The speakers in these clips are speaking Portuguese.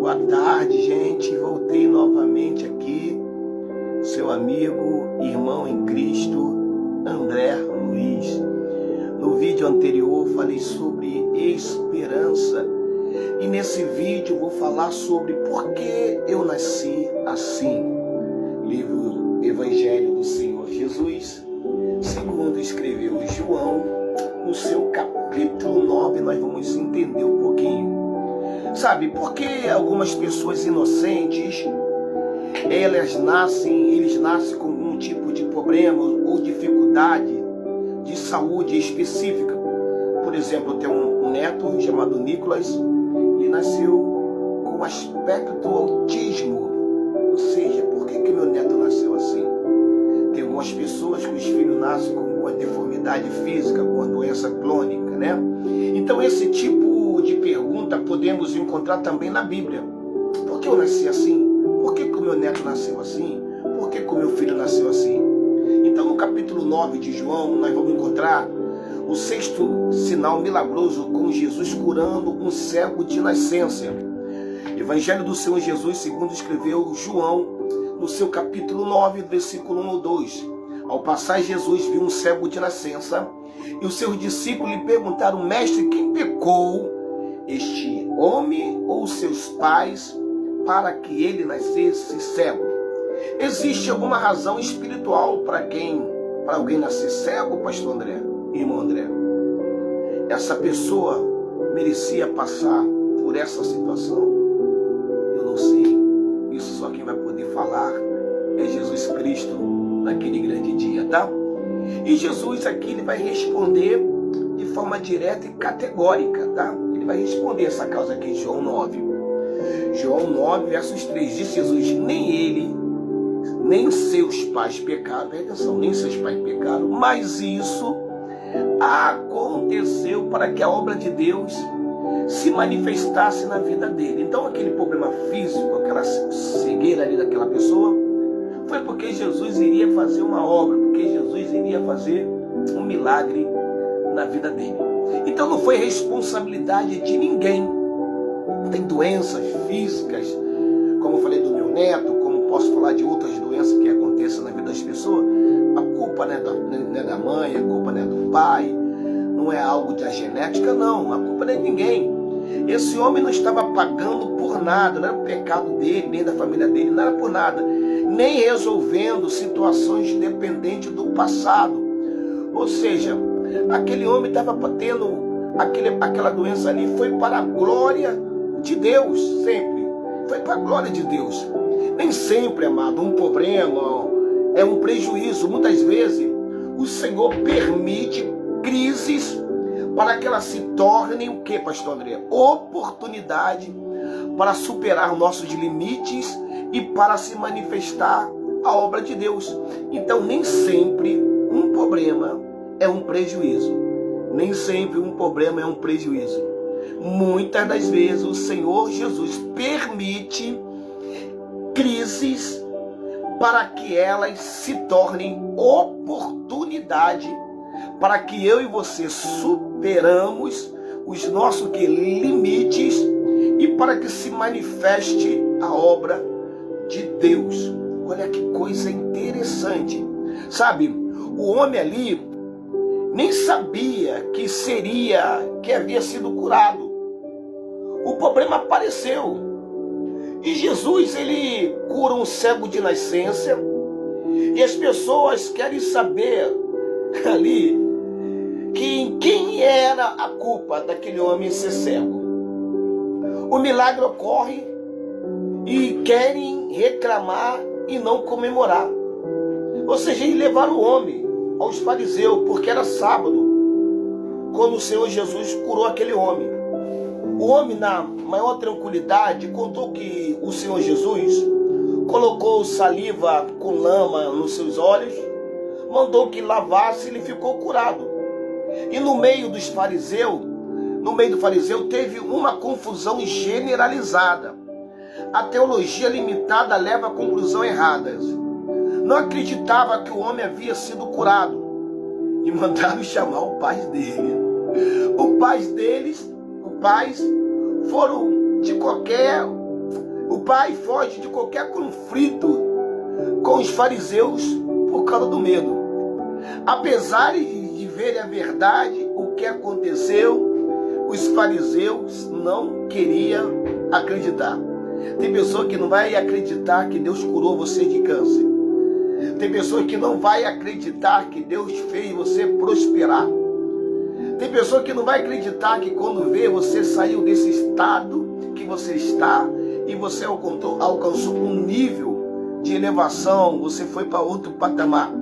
Boa tarde, gente. Voltei novamente aqui, seu amigo, irmão em Cristo, André Luiz. No vídeo anterior falei sobre esperança e nesse vídeo vou falar sobre por que eu nasci assim. Livro Evangelho do Senhor Jesus, segundo escreveu João, no seu capítulo 9, nós vamos entender um pouquinho. Sabe, porque algumas pessoas inocentes, eles nascem com algum tipo de problema ou dificuldade de saúde específica. Por exemplo, eu tenho um neto chamado Nicolas, ele nasceu com aspecto autismo. Ou seja, por que meu neto nasceu assim? Tem algumas pessoas que os filhos nascem com uma deformidade física, com uma doença crônica, né? Então esse tipo de pergunta podemos encontrar também na Bíblia. Por que eu nasci assim? Por que o meu neto nasceu assim? Por que o meu filho nasceu assim? Então no capítulo 9 de João nós vamos encontrar o sexto sinal milagroso com Jesus curando um cego de nascença. Evangelho do Senhor Jesus, segundo escreveu João, no seu capítulo 9, versículo 1 ou 2. Ao passar, Jesus viu um cego de nascença e os seus discípulos lhe perguntaram: Mestre, quem pecou, este homem ou seus pais, para que ele nascesse cego? Existe alguma razão espiritual para alguém nascer cego, pastor André, irmão André? Essa pessoa merecia passar por essa situação? Eu não sei. Isso só quem vai poder falar é Jesus Cristo naquele grande dia, tá? E Jesus aqui ele vai responder de forma direta e categórica, tá? Ele vai responder essa causa aqui em João 9. João 9, versos 3, diz Jesus: nem ele, nem seus pais pecaram, presta atenção, nem seus pais pecaram, mas isso aconteceu para que a obra de Deus se manifestasse na vida dele. Então aquele problema físico, aquela cegueira ali daquela pessoa, foi porque Jesus iria fazer uma obra, porque Jesus iria fazer um milagre na vida dele. Então não foi responsabilidade de ninguém. Tem doenças físicas, como eu falei do meu neto, como posso falar de outras doenças que acontecem na vida das pessoas. A culpa não é da mãe, a culpa não é do pai, não é algo da genética, não. A culpa não é de ninguém. Esse homem não estava pagando por nada, não era o pecado dele, nem da família dele, não era por nada, nem resolvendo situações dependentes do passado. Ou seja, aquele homem estava tendo aquela doença ali, foi para a glória de Deus, sempre. Foi para a glória de Deus. Nem sempre, amado, um problema é um prejuízo. Muitas vezes o Senhor permite crises para que elas se tornem o que, pastor André? Oportunidade para superar nossos limites e para se manifestar a obra de Deus. Então nem sempre um problema é um prejuízo. Nem sempre um problema é um prejuízo. Muitas das vezes o Senhor Jesus permite crises para que elas se tornem oportunidade para que eu e você superamos os nossos limites e para que se manifeste a obra de Deus. Olha que coisa interessante. Sabe, o homem ali nem sabia que havia sido curado. O problema apareceu. E Jesus, ele cura um cego de nascença. E as pessoas querem saber ali quem era a culpa daquele homem ser cego. O milagre ocorre e querem reclamar e não comemorar. Ou seja, eles levaram o homem aos fariseus, porque era sábado, quando o Senhor Jesus curou aquele homem. O homem, na maior tranquilidade, contou que o Senhor Jesus colocou saliva com lama nos seus olhos, mandou que lavasse e ele ficou curado. E no meio do fariseu teve uma confusão generalizada. A teologia limitada leva a conclusões erradas. Não acreditava que o homem havia sido curado e mandaram chamar o pai dele. Os pais foram de qualquer O pai foge de qualquer conflito com os fariseus por causa do medo. Apesar de verem a verdade, o que aconteceu, os fariseus não queriam acreditar. Tem pessoa que não vai acreditar que Deus curou você de câncer. Tem pessoa que não vai acreditar que Deus fez você prosperar. Tem pessoa que não vai acreditar que quando vê você saiu desse estado que você está e você alcançou um nível de elevação, você foi para outro patamar.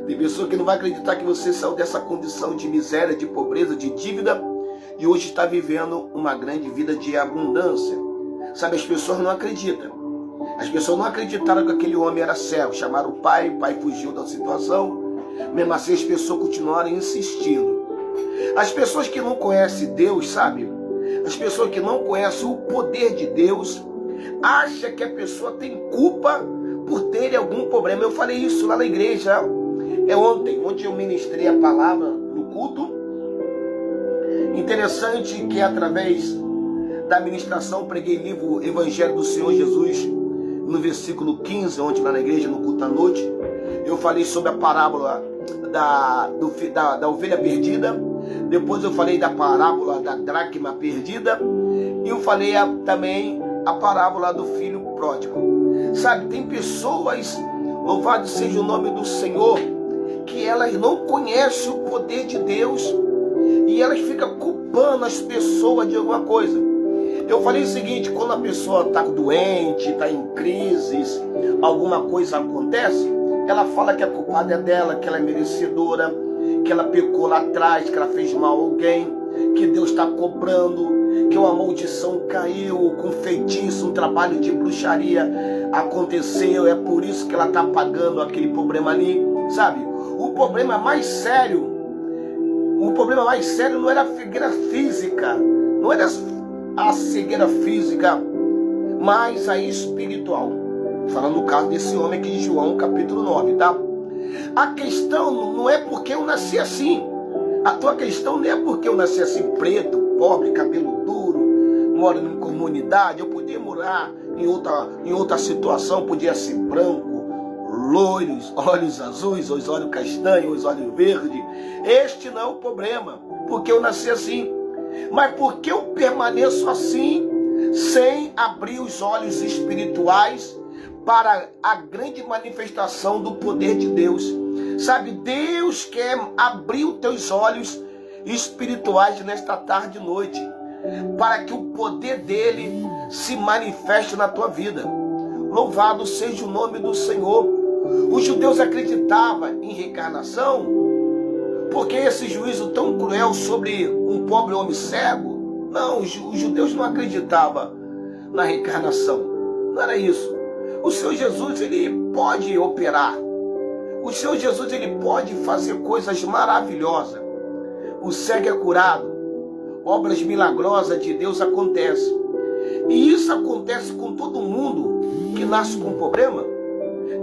Tem pessoa que não vai acreditar que você saiu dessa condição de miséria, de pobreza, de dívida e hoje está vivendo uma grande vida de abundância. Sabe, as pessoas não acreditam. As pessoas não acreditaram que aquele homem era cego. Chamaram o pai fugiu da situação. Mesmo assim as pessoas continuaram insistindo. As pessoas que não conhecem Deus, sabe? As pessoas que não conhecem o poder de Deus, acham que a pessoa tem culpa por ter algum problema. Eu falei isso lá na igreja. Ontem eu ministrei a palavra no culto. Interessante que através da ministração preguei o livro Evangelho do Senhor Jesus, no versículo 15, ontem lá na igreja, no culto à noite. Eu falei sobre a parábola da ovelha perdida. Depois eu falei da parábola da dracma perdida. E eu falei também a parábola do filho pródigo. Sabe, tem pessoas, louvado seja o nome do Senhor, que elas não conhecem o poder de Deus e elas ficam culpando as pessoas de alguma coisa. Eu falei o seguinte: quando a pessoa está doente, está em crises, alguma coisa acontece, ela fala que a culpada é dela, que ela é merecedora, que ela pecou lá atrás, que ela fez mal a alguém, que Deus está cobrando, que uma maldição caiu, com feitiço, um trabalho de bruxaria aconteceu, é por isso que ela está pagando aquele problema ali, sabe? O problema mais sério não era a cegueira física, não era a cegueira física, mas a espiritual. Falando no caso desse homem aqui de João, capítulo 9, tá? A questão não é porque eu nasci assim. A tua questão não é porque eu nasci assim, preto, pobre, cabelo duro, moro em comunidade. Eu podia morar em outra situação, podia ser branco, loiros, olhos azuis, os olhos castanhos, os olhos verdes. Este não é o problema, porque eu nasci assim. Mas porque eu permaneço assim, sem abrir os olhos espirituais para a grande manifestação do poder de Deus. Sabe, Deus quer abrir os teus olhos espirituais nesta tarde e noite, para que o poder dele se manifeste na tua vida. Louvado seja o nome do Senhor. Os judeus acreditavam em reencarnação, porque esse juízo tão cruel sobre um pobre homem cego? Não, os judeus não acreditavam na reencarnação. Não era isso. O Senhor Jesus, ele pode operar. O Senhor Jesus, ele pode fazer coisas maravilhosas. O cego é curado. Obras milagrosas de Deus acontecem. E isso acontece com todo mundo que nasce com problema.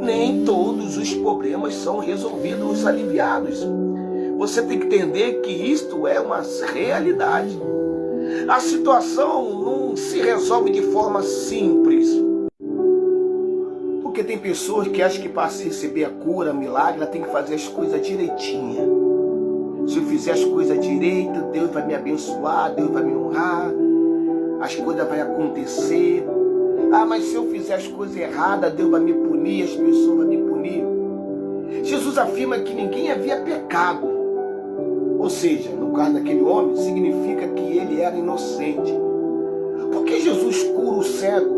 Nem todos os problemas são resolvidos, aliviados. Você tem que entender que isto é uma realidade. A situação não se resolve de forma simples. Porque tem pessoas que acham que para receber a cura, milagre, ela tem que fazer as coisas direitinha. Se eu fizer as coisas direitas, Deus vai me abençoar, Deus vai me honrar, as coisas vão acontecer. Ah, mas se eu fizer as coisas erradas, Deus vai me punir, as pessoas vão me punir. Jesus afirma que ninguém havia pecado. Ou seja, no caso daquele homem, significa que ele era inocente. Por que Jesus cura o cego?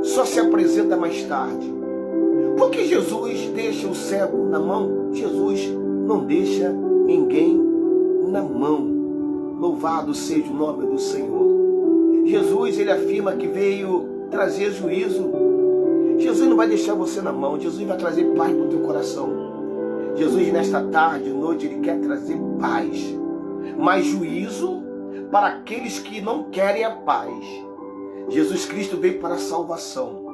Só se apresenta mais tarde. Por que Jesus deixa o cego na mão? Jesus não deixa ninguém na mão. Louvado seja o nome do Senhor. Jesus, ele afirma que veio trazer juízo. Jesus não vai deixar você na mão. Jesus vai trazer paz para o teu coração. Jesus, nesta tarde e noite, ele quer trazer paz, mas juízo para aqueles que não querem a paz. Jesus Cristo veio para a salvação.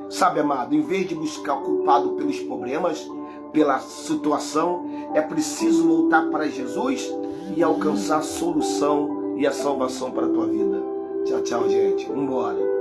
Sabe, amado, em vez de buscar o culpado pelos problemas, pela situação, é preciso voltar para Jesus e alcançar a solução e a salvação para a tua vida. Tchau, tchau, gente. Vamos embora.